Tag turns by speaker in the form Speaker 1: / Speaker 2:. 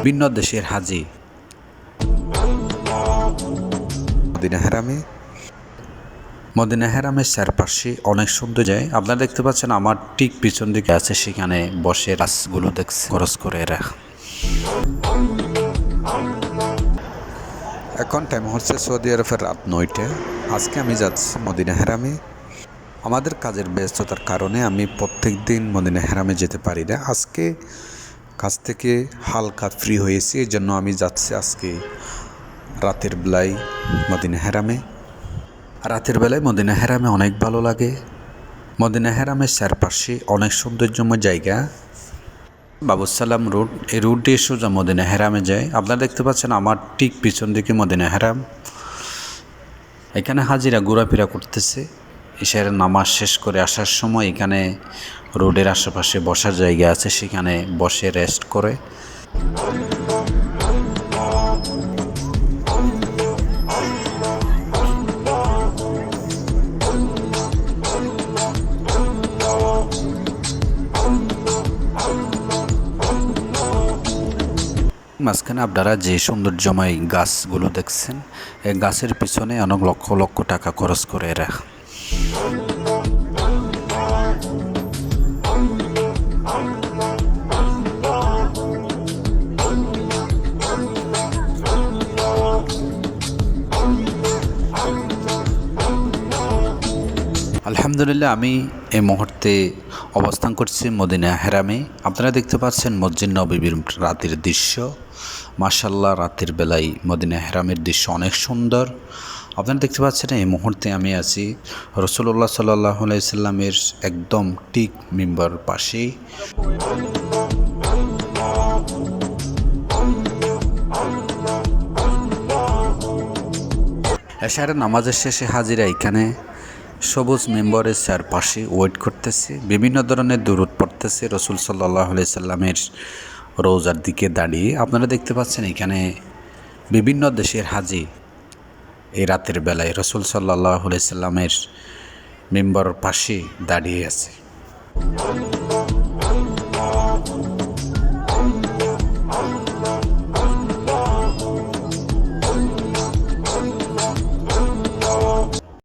Speaker 1: ভিন্ন দেশের হাজি মদিনা হারামে। মদিনা হারামের চারপাশে অনেক সুন্দর যায়। আপনারা দেখতে পাচ্ছেন আমার ঠিক পিছন দিকে আছে, সেখানে বসে গাছগুলো দেখছে খরচ করে এরা। এখন টাইম হচ্ছে সৌদি আরবের রাত 9টা। আজকে আমি যাচ্ছি মদিনা হারামে। আমাদের কাজের ব্যস্ততার কারণে আমি প্রত্যেক দিন মদিনা হারামে যেতে পারি না। আজকে কাজ থেকে হালকা ফ্রি হয়েছি, এই জন্য আমি যাচ্ছি আজকে রাতের বেলায় মদিনা হারামে। রাতের বেলায় মদিনা হারামে অনেক ভালো লাগে। মদিনা হারামের চারপাশে অনেক সৌন্দর্যময় জায়গা। বাবুসালাম রোড, এই রুট দিয়ে সোজা মদিনা হারামে যায়। আপনারা দেখতে পাচ্ছেন আমার ঠিক পিছন দিকে মদিনা হারাম। এখানে হাজিরা ঘোরাফেরা করতেছে। ইশারের নামাজ শেষ করে আসার সময় এখানে রোডের আশেপাশে বসার জায়গা আছে, সেখানে বসে রেস্ট করে। মাঝখানে আপনারা যে সৌন্দর্যময় গাছগুলো দেখছেন, এই গাছের পিছনে অনেক লক্ষ লক্ষ টাকা খরচ করে এরা। আলহামদুলিল্লাহ, আমি এই মুহূর্তে অবস্থান করছি মদিনা হারামে। আপনারা দেখতে পাচ্ছেন মসজিদ নববীর রাতের দৃশ্য। মাশাআল্লাহ, রাতের বেলায় মদিনা হারামের দৃশ্য অনেক সুন্দর। আপনারা দেখতে পাচ্ছেন এই মুহূর্তে আমি আছি রাসূলুল্লাহ সাল্লাল্লাহু আলাইহি সাল্লামের একদম ঠিক মিম্বার পাশেই। এশারের নামাজের শেষে হাজিরা এখানে সবুজ মেম্বরের চারপাশে ওয়েট করতেছে, বিভিন্ন ধরনের দুরূদ পড়তেছে রাসূল সাল্লাল্লাহু আলাইহি সাল্লামের রওজার দিকে দাঁড়িয়ে। আপনারা দেখতে পাচ্ছেন এখানে বিভিন্ন দেশের হাজি এই রাতের বেলায় রাসূল সাল্লাল্লাহু আলাইহি সাল্লামের মেম্বরের পাশে দাঁড়িয়ে আছে।